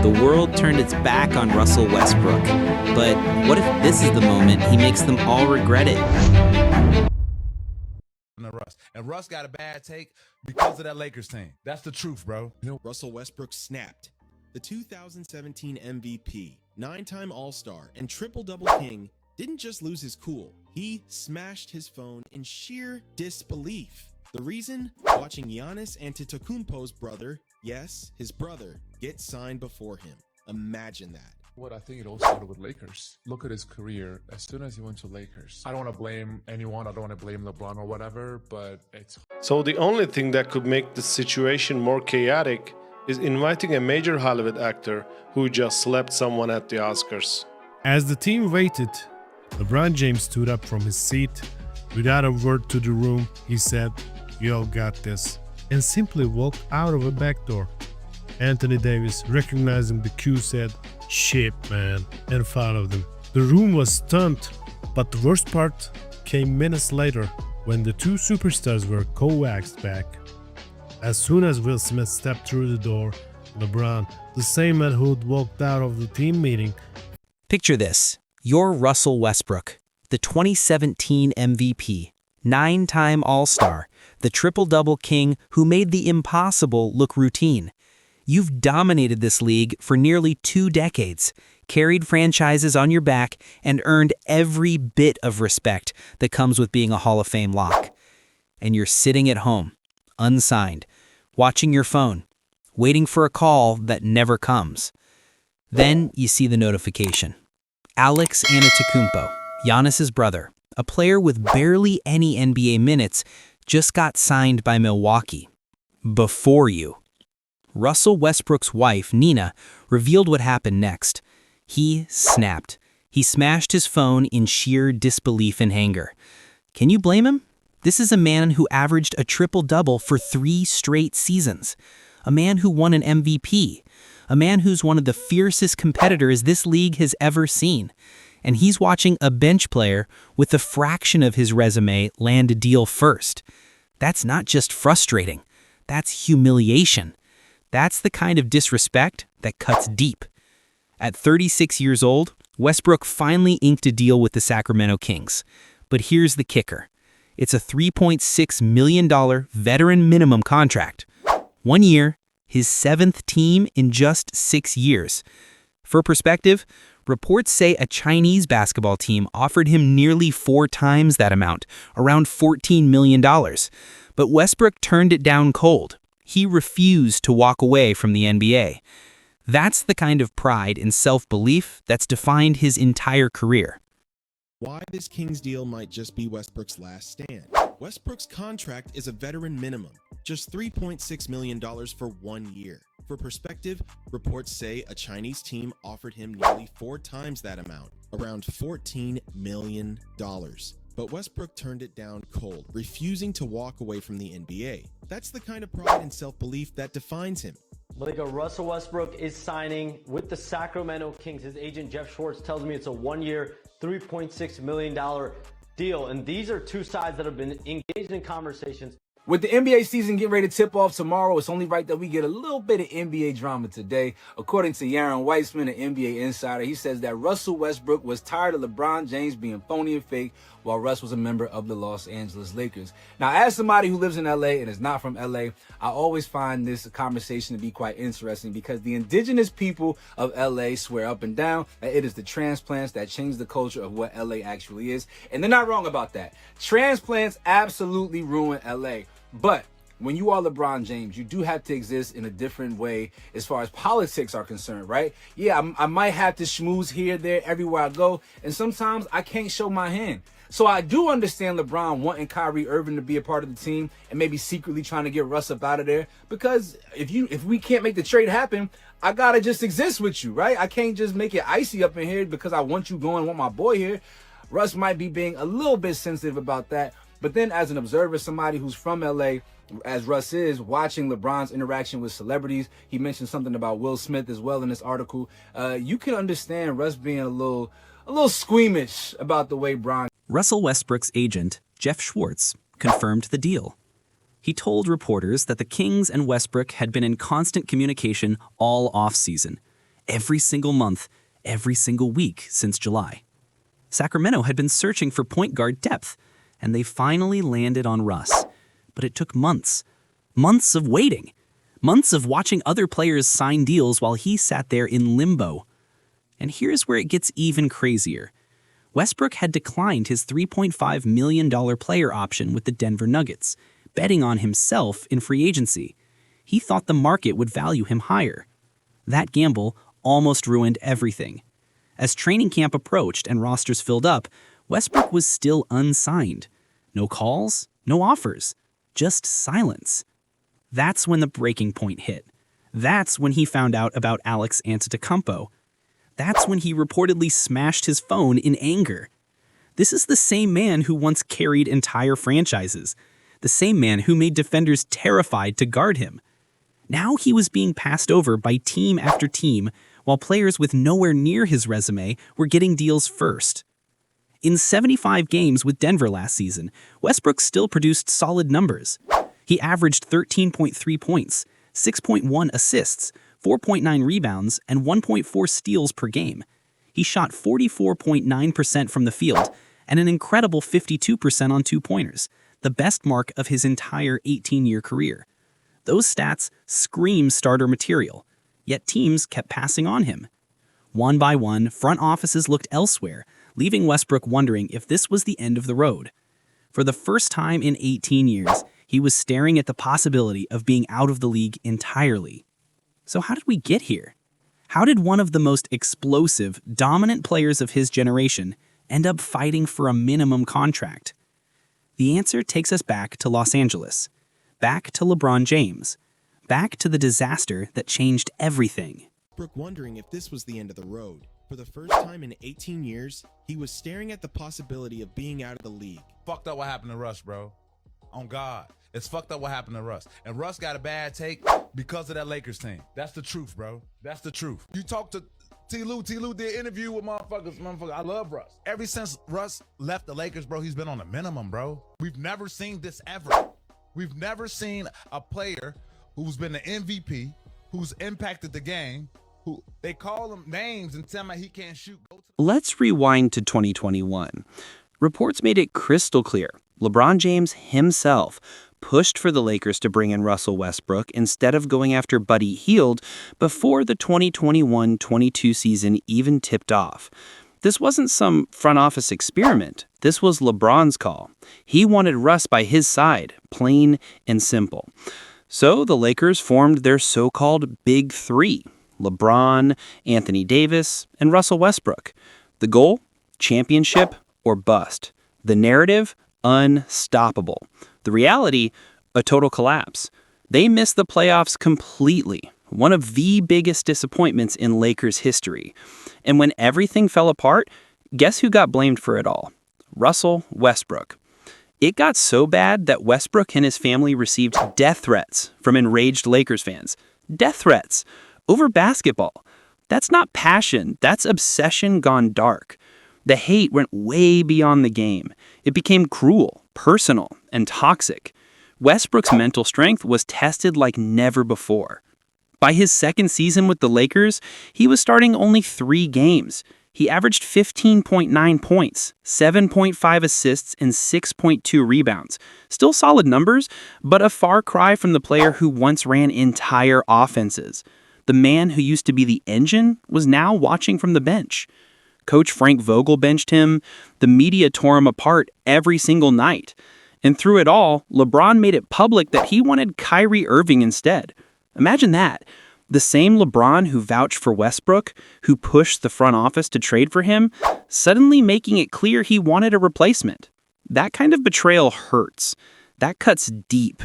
The world turned its back on Russell Westbrook. But what if this is the moment he makes them all regret it? Russ. And Russ got a bad take because of that Lakers team. That's the truth, bro. Russell Westbrook snapped. The 2017 MVP, 9-time All-Star, and triple-double king didn't just lose his cool. He smashed his phone in sheer disbelief. The reason? Watching Giannis Antetokounmpo's brother, yes, his brother, get signed before him. Imagine that. I think it all started with Lakers. Look at his career. As soon as he went to Lakers, I don't want to blame anyone. I don't want to blame LeBron or whatever, but it's... So the only thing that could make the situation more chaotic is inviting a major Hollywood actor who just slapped someone at the Oscars. As the team waited, LeBron James stood up from his seat. Without a word to the room, he said, "You got this," and simply walked out of a back door. Anthony Davis, recognizing the cue, said, "Shit, man," and followed him. The room was stunned, but the worst part came minutes later when the two superstars were coaxed back. As soon as Will Smith stepped through the door, LeBron, the same man who'd walked out of the team meeting. Picture this. You're Russell Westbrook, the 2017 MVP, 9-time All-Star, the triple-double king who made the impossible look routine. You've dominated this league for nearly 2 decades, carried franchises on your back, and earned every bit of respect that comes with being a Hall of Fame lock. And you're sitting at home, unsigned, watching your phone, waiting for a call that never comes. Then you see the notification. Alex Antetokounmpo, Giannis's brother, a player with barely any NBA minutes, just got signed by Milwaukee. Before you. Russell Westbrook's wife, Nina, revealed what happened next. He snapped. He smashed his phone in sheer disbelief and anger. Can you blame him? This is a man who averaged a triple-double for 3 straight seasons. A man who won an MVP. A man who's one of the fiercest competitors this league has ever seen. And he's watching a bench player with a fraction of his resume land a deal first. That's not just frustrating. That's humiliation. That's the kind of disrespect that cuts deep. At 36 years old, Westbrook finally inked a deal with the Sacramento Kings. But here's the kicker. It's a $3.6 million veteran minimum contract. 1 year, his 7th team in just 6 years. For perspective, reports say a Chinese basketball team offered him nearly 4 times that amount, around $14 million. But Westbrook turned it down cold. He refused to walk away from the NBA. That's the kind of pride and self-belief that's defined his entire career. Why this Kings deal might just be Westbrook's last stand. Westbrook's contract is a veteran minimum, just $3.6 million for 1 year. For perspective, reports say a Chinese team offered him nearly 4 times that amount, around $14 million. But Westbrook turned it down cold, refusing to walk away from the NBA. That's the kind of pride and self-belief that defines him. Russell Westbrook is signing with the Sacramento Kings. His agent, Jeff Schwartz, tells me it's a 1-year, $3.6 million deal. And these are two sides that have been engaged in conversations. With the NBA season getting ready to tip off tomorrow, it's only right that we get a little bit of NBA drama today. According to Yaron Weitzman, an NBA insider, he says that Russell Westbrook was tired of LeBron James being phony and fake while Russ was a member of the Los Angeles Lakers. Now, as somebody who lives in LA and is not from LA, I always find this conversation to be quite interesting because the indigenous people of LA swear up and down that it is the transplants that change the culture of what LA actually is. And they're not wrong about that. Transplants absolutely ruin LA. But when you are LeBron James, you do have to exist in a different way as far as politics are concerned, right? Yeah, I might have to schmooze here, there, everywhere I go. And sometimes I can't show my hand. So I do understand LeBron wanting Kyrie Irving to be a part of the team and maybe secretly trying to get Russ up out of there. Because if we can't make the trade happen, I got to just exist with you, right? I can't just make it icy up in here because I want you going, want my boy here. Russ might be being a little bit sensitive about that. But then as an observer, somebody who's from LA, as Russ is, watching LeBron's interaction with celebrities, he mentioned something about Will Smith as well in this article. You can understand Russ being a little squeamish about the way Bron. Russell Westbrook's agent, Jeff Schwartz, confirmed the deal. He told reporters that the Kings and Westbrook had been in constant communication all offseason, every single month, every single week since July. Sacramento had been searching for point guard depth, and they finally landed on Russ. But it took months. Months of waiting. Months of watching other players sign deals while he sat there in limbo. And here's where it gets even crazier. Westbrook had declined his $3.5 million player option with the Denver Nuggets, betting on himself in free agency. He thought the market would value him higher. That gamble almost ruined everything. As training camp approached and rosters filled up, Westbrook was still unsigned. No calls, no offers, just silence. That's when the breaking point hit. That's when he found out about Alex Antetokounmpo. That's when he reportedly smashed his phone in anger. This is the same man who once carried entire franchises, the same man who made defenders terrified to guard him. Now he was being passed over by team after team, while players with nowhere near his resume were getting deals first. In 75 games with Denver last season, Westbrook still produced solid numbers. He averaged 13.3 points, 6.1 assists, 4.9 rebounds, and 1.4 steals per game. He shot 44.9% from the field and an incredible 52% on two-pointers, the best mark of his entire 18-year career. Those stats scream starter material, yet teams kept passing on him. One by one, front offices looked elsewhere, leaving Westbrook wondering if this was the end of the road. For the first time in 18 years, he was staring at the possibility of being out of the league entirely. So how did we get here? How did one of the most explosive, dominant players of his generation end up fighting for a minimum contract? The answer takes us back to Los Angeles, back to LeBron James, back to the disaster that changed everything. Westbrook wondering if this was the end of the road. For the first time in 18 years, he was staring at the possibility of being out of the league. Fucked up what happened to Russ, bro. On God. It's fucked up what happened to Russ. And Russ got a bad take because of that Lakers team. That's the truth, bro. That's the truth. You talk to T-Lou. T-Lou did an interview with motherfuckers. I love Russ. Ever since Russ left the Lakers, bro, he's been on a minimum, bro. We've never seen this ever. We've never seen a player who's been the MVP, who's impacted the game, who they call him names and tell him he can't shoot. Let's rewind to 2021. Reports made it crystal clear. LeBron James himself pushed for the Lakers to bring in Russell Westbrook instead of going after Buddy Hield before the 2021-22 season even tipped off. This wasn't some front office experiment. This was LeBron's call. He wanted Russ by his side, plain and simple. So the Lakers formed their so-called Big Three: LeBron, Anthony Davis, and Russell Westbrook. The goal? Championship or bust. The narrative? Unstoppable. The reality? A total collapse. They missed the playoffs completely, one of the biggest disappointments in Lakers history. And when everything fell apart, guess who got blamed for it all? Russell Westbrook. It got so bad that Westbrook and his family received death threats from enraged Lakers fans. Death threats over basketball. That's not passion, that's obsession gone dark. The hate went way beyond the game. It became cruel, personal, and toxic. Westbrook's mental strength was tested like never before. By his second season with the Lakers, he was starting only 3 games. He averaged 15.9 points, 7.5 assists, and 6.2 rebounds. Still solid numbers, but a far cry from the player who once ran entire offenses. The man who used to be the engine was now watching from the bench. Coach Frank Vogel benched him. The media tore him apart every single night. And through it all, LeBron made it public that he wanted Kyrie Irving instead. Imagine that. The same LeBron who vouched for Westbrook, who pushed the front office to trade for him, suddenly making it clear he wanted a replacement. That kind of betrayal hurts. That cuts deep.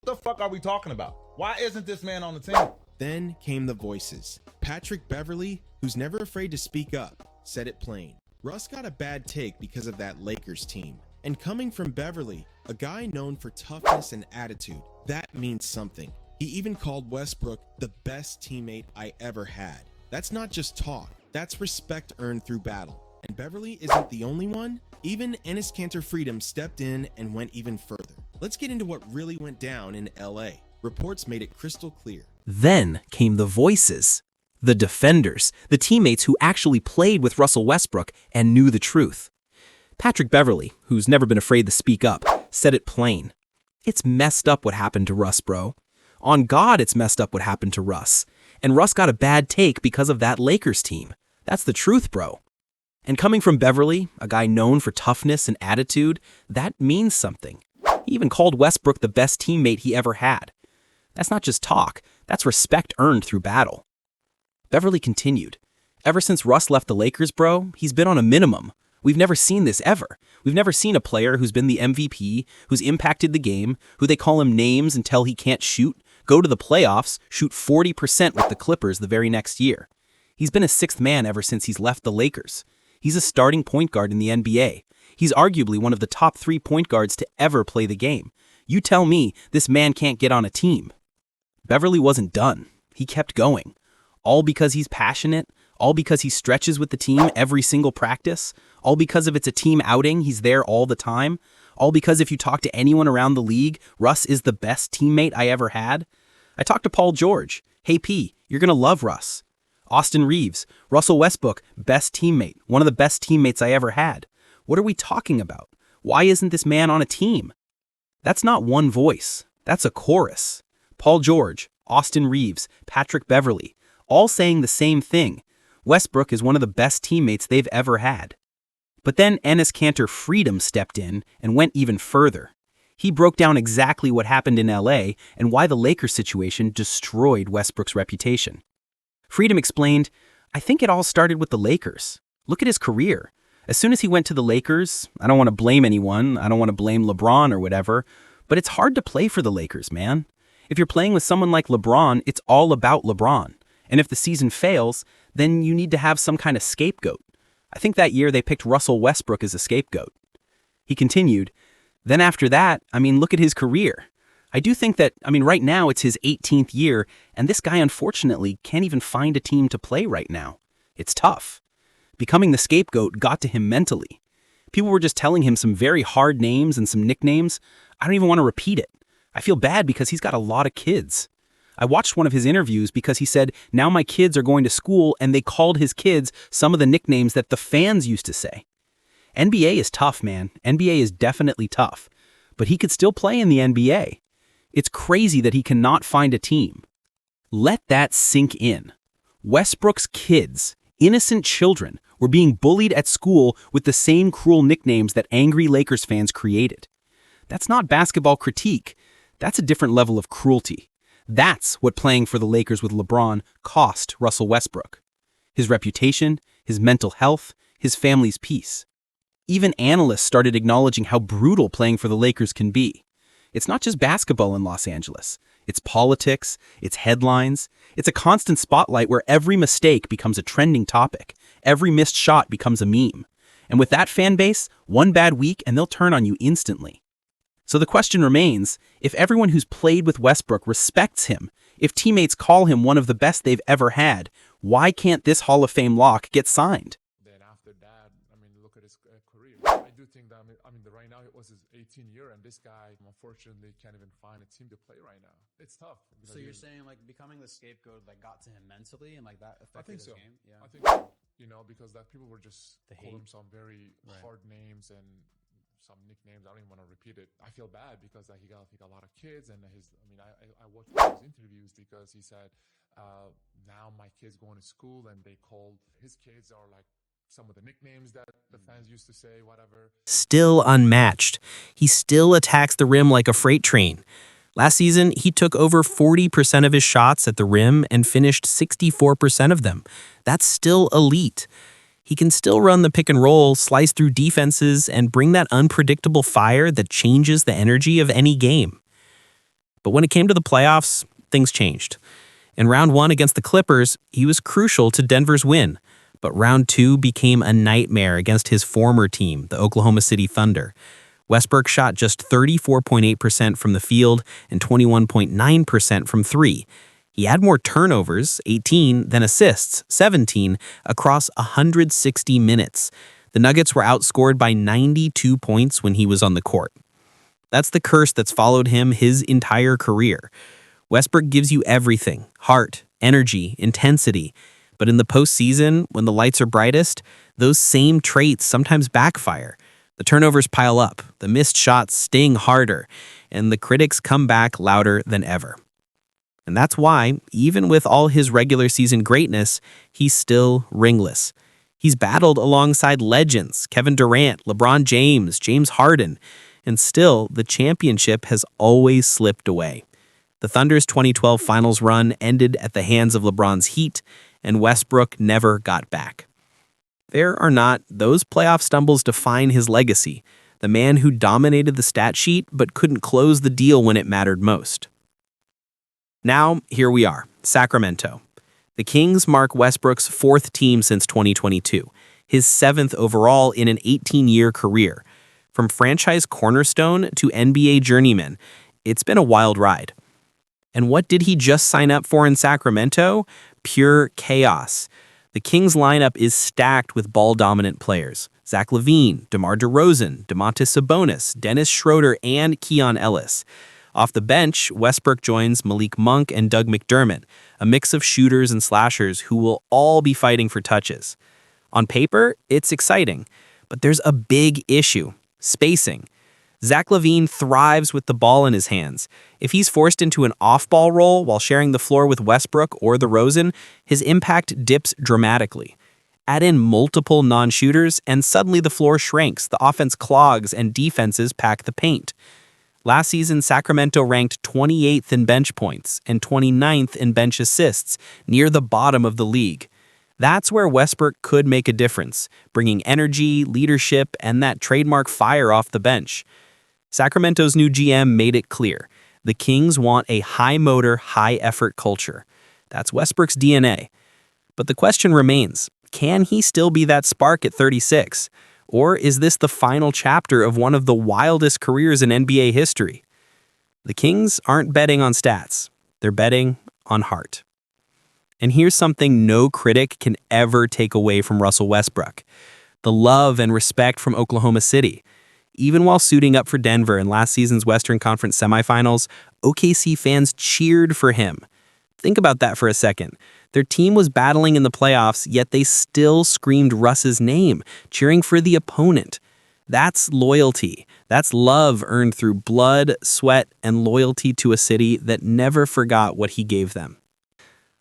What the fuck are we talking about? Why isn't this man on the team? Then came the voices. Patrick Beverley, who's never afraid to speak up, said it plain. Russ got a bad take because of that Lakers team. And coming from Beverley, a guy known for toughness and attitude, that means something. He even called Westbrook the best teammate I ever had. That's not just talk, that's respect earned through battle. And Beverley isn't the only one. Even Enes Kanter Freedom stepped in and went even further. Let's get into what really went down in LA. Reports made it crystal clear. Then came the voices. The defenders, the teammates who actually played with Russell Westbrook and knew the truth. Patrick Beverley, who's never been afraid to speak up, said it plain. It's messed up what happened to Russ, bro. On God, it's messed up what happened to Russ. And Russ got a bad take because of that Lakers team. That's the truth, bro. And coming from Beverley, a guy known for toughness and attitude, that means something. He even called Westbrook the best teammate he ever had. That's not just talk, that's respect earned through battle. Beverley continued, ever since Russ left the Lakers, bro, he's been on a minimum. We've never seen this ever. We've never seen a player who's been the MVP, who's impacted the game, who they call him names until he can't shoot, go to the playoffs, shoot 40% with the Clippers the very next year. He's been a sixth man ever since he's left the Lakers. He's a starting point guard in the NBA. He's arguably one of the top 3 point guards to ever play the game. You tell me this man can't get on a team. Beverley wasn't done. He kept going. All because he's passionate, all because he stretches with the team every single practice, all because if it's a team outing, he's there all the time, all because if you talk to anyone around the league, Russ is the best teammate I ever had. I talked to Paul George. Hey P, you're gonna love Russ. Austin Reeves, Russell Westbrook, best teammate, one of the best teammates I ever had. What are we talking about? Why isn't this man on a team? That's not one voice. That's a chorus. Paul George, Austin Reeves, Patrick Beverley, all saying the same thing. Westbrook is one of the best teammates they've ever had. But then Enes Kanter Freedom stepped in and went even further. He broke down exactly what happened in LA and why the Lakers situation destroyed Westbrook's reputation. Freedom explained, I think it all started with the Lakers. Look at his career. As soon as he went to the Lakers, I don't want to blame anyone, I don't want to blame LeBron or whatever, but it's hard to play for the Lakers, man. If you're playing with someone like LeBron, it's all about LeBron. And if the season fails, then you need to have some kind of scapegoat. I think that year they picked Russell Westbrook as a scapegoat. He continued, then after that, look at his career. I do think that, right now it's his 18th year, and this guy unfortunately can't even find a team to play right now. It's tough. Becoming the scapegoat got to him mentally. People were just telling him some very hard names and some nicknames. I don't even want to repeat it. I feel bad because he's got a lot of kids. I watched one of his interviews because he said, now my kids are going to school and they called his kids some of the nicknames that the fans used to say. NBA is tough, man. NBA is definitely tough. But he could still play in the NBA. It's crazy that he cannot find a team. Let that sink in. Westbrook's kids, innocent children, were being bullied at school with the same cruel nicknames that angry Lakers fans created. That's not basketball critique. That's a different level of cruelty. That's what playing for the Lakers with LeBron cost Russell Westbrook. His reputation, his mental health, his family's peace. Even analysts started acknowledging how brutal playing for the Lakers can be. It's not just basketball in Los Angeles. It's politics, it's headlines. It's a constant spotlight where every mistake becomes a trending topic. Every missed shot becomes a meme. And with that fan base, one bad week and they'll turn on you instantly. So the question remains, if everyone who's played with Westbrook respects him, if teammates call him one of the best they've ever had, why can't this Hall of Fame lock get signed? Then after that, look at his career. I do think that, right now it was his 18th year, and this guy, unfortunately, can't even find a team to play right now. It's tough. So you're saying, becoming the scapegoat, got to him mentally, and, that affected his game? Yeah. I think so. Because people were just calling him some very hard names and some nicknames. I don't even want to repeat it. I feel bad because he got a lot of kids, and I watched his interviews because he said, now my kids going to school and they called his kids are some of the nicknames that the fans used to say, whatever. Still unmatched. He still attacks the rim like a freight train. Last season, he took over 40% of his shots at the rim and finished 64% of them. That's still elite. He can still run the pick and roll, slice through defenses, and bring that unpredictable fire that changes the energy of any game. But when it came to the playoffs, things changed. In round 1 against the Clippers, he was crucial to Denver's win. But round 2 became a nightmare against his former team, the Oklahoma City Thunder. Westbrook shot just 34.8% from the field and 21.9% from 3. He had more turnovers, 18, than assists, 17, across 160 minutes. The Nuggets were outscored by 92 points when he was on the court. That's the curse that's followed him his entire career. Westbrook gives you everything: heart, energy, intensity. But in the postseason, when the lights are brightest, those same traits sometimes backfire. The turnovers pile up, the missed shots sting harder, and the critics come back louder than ever. And that's why, even with all his regular season greatness, he's still ringless. He's battled alongside legends, Kevin Durant, LeBron James, James Harden, and still the championship has always slipped away. The Thunder's 2012 finals run ended at the hands of LeBron's Heat, and Westbrook never got back. Fair or not, those playoff stumbles define his legacy, the man who dominated the stat sheet but couldn't close the deal when it mattered most. Now, here we are, Sacramento. The Kings mark Westbrook's fourth team since 2022, his seventh overall in an 18-year career. From franchise cornerstone to NBA journeyman, it's been a wild ride. And what did he just sign up for in Sacramento? Pure chaos. The Kings lineup is stacked with ball-dominant players. Zach LaVine, DeMar DeRozan, Domantas Sabonis, Dennis Schroeder, and Keon Ellis. Off the bench, Westbrook joins Malik Monk and Doug McDermott, a mix of shooters and slashers who will all be fighting for touches. On paper, it's exciting, but there's a big issue: spacing. Zach LaVine thrives with the ball in his hands. If he's forced into an off-ball role while sharing the floor with Westbrook or DeRozan, his impact dips dramatically. Add in multiple non-shooters, and suddenly the floor shrinks, the offense clogs, and defenses pack the paint. Last season, Sacramento ranked 28th in bench points and 29th in bench assists, near the bottom of the league. That's where Westbrook could make a difference, bringing energy, leadership, and that trademark fire off the bench. Sacramento's new GM made it clear. The Kings want a high-motor, high-effort culture. That's Westbrook's DNA. But the question remains, can he still be that spark at 36? Or is this the final chapter of one of the wildest careers in NBA history? The Kings aren't betting on stats. They're betting on heart. And here's something no critic can ever take away from Russell Westbrook: the love and respect from Oklahoma City. Even while suiting up for Denver in last season's Western Conference semifinals, OKC fans cheered for him. Think about that for a second. Their team was battling in the playoffs, yet they still screamed Russ's name, cheering for the opponent. That's loyalty. That's love earned through blood, sweat, and loyalty to a city that never forgot what he gave them.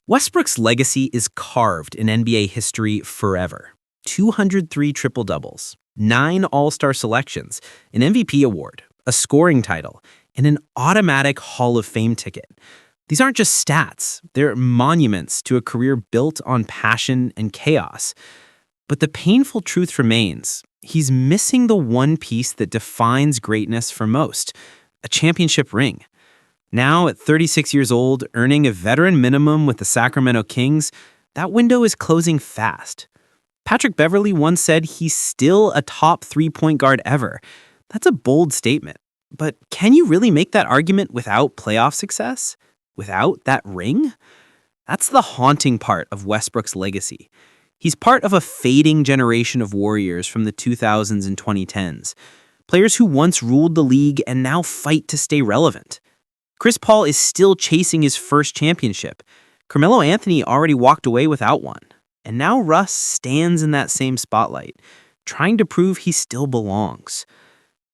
Westbrook's legacy is carved in NBA history forever. 203 triple-doubles, 9 All-Star selections, an MVP award, a scoring title, and an automatic Hall of Fame ticket. These aren't just stats, they're monuments to a career built on passion and chaos. But the painful truth remains, he's missing the one piece that defines greatness for most: a championship ring. Now, at 36 years old, earning a veteran minimum with the Sacramento Kings, that window is closing fast. Patrick Beverley once said he's still a top three-point guard ever. That's a bold statement. But can you really make that argument without playoff success? Without that ring? That's the haunting part of Westbrook's legacy. He's part of a fading generation of Warriors from the 2000s and 2010s. Players who once ruled the league and now fight to stay relevant. Chris Paul is still chasing his first championship. Carmelo Anthony already walked away without one. And now Russ stands in that same spotlight, trying to prove he still belongs.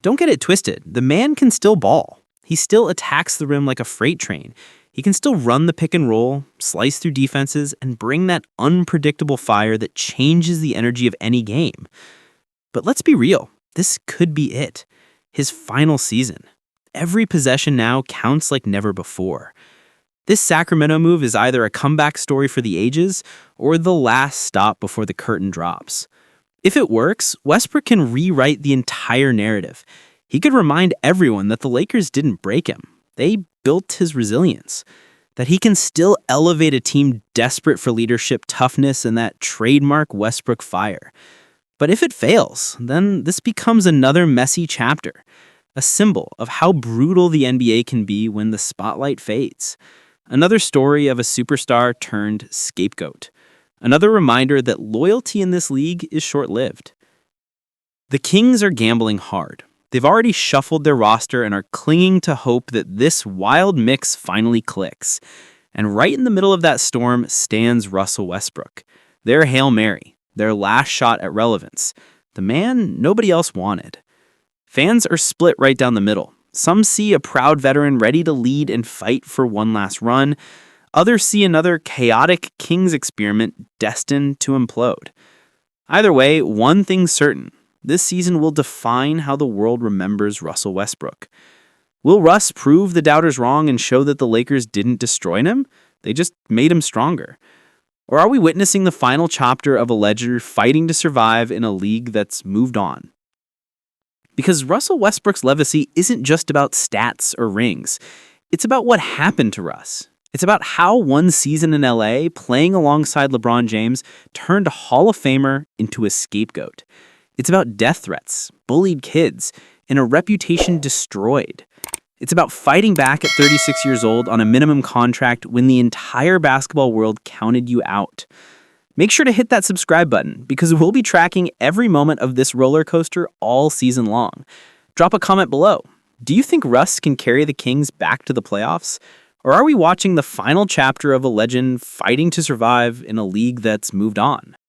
Don't get it twisted. The man can still ball. He still attacks the rim like a freight train. He can still run the pick and roll, slice through defenses, and bring that unpredictable fire that changes the energy of any game. But let's be real. This could be it. His final season. Every possession now counts like never before. This Sacramento move is either a comeback story for the ages or the last stop before the curtain drops. If it works, Westbrook can rewrite the entire narrative. He could remind everyone that the Lakers didn't break him. They built his resilience. That he can still elevate a team desperate for leadership, toughness, and that trademark Westbrook fire. But if it fails, then this becomes another messy chapter. A symbol of how brutal the NBA can be when the spotlight fades. Another story of a superstar turned scapegoat. Another reminder that loyalty in this league is short-lived. The Kings are gambling hard. They've already shuffled their roster and are clinging to hope that this wild mix finally clicks. And right in the middle of that storm stands Russell Westbrook, Their Hail Mary, their last shot at relevance, the man nobody else wanted. Fans are split right down the middle. Some see a proud veteran ready to lead and fight for one last run. Others see another chaotic Kings experiment destined to implode. Either way, one thing's certain. This season will define how the world remembers Russell Westbrook. Will Russ prove the doubters wrong and show that the Lakers didn't destroy him? They just made him stronger. Or are we witnessing the final chapter of a legend fighting to survive in a league that's moved on? Because Russell Westbrook's legacy isn't just about stats or rings. It's about what happened to Russ. It's about how one season in LA, playing alongside LeBron James, turned a Hall of Famer into a scapegoat. It's about death threats, bullied kids, and a reputation destroyed. It's about fighting back at 36 years old on a minimum contract when the entire basketball world counted you out. Make sure to hit that subscribe button because we'll be tracking every moment of this roller coaster all season long. Drop a comment below. Do you think Russ can carry the Kings back to the playoffs? Or are we watching the final chapter of a legend fighting to survive in a league that's moved on?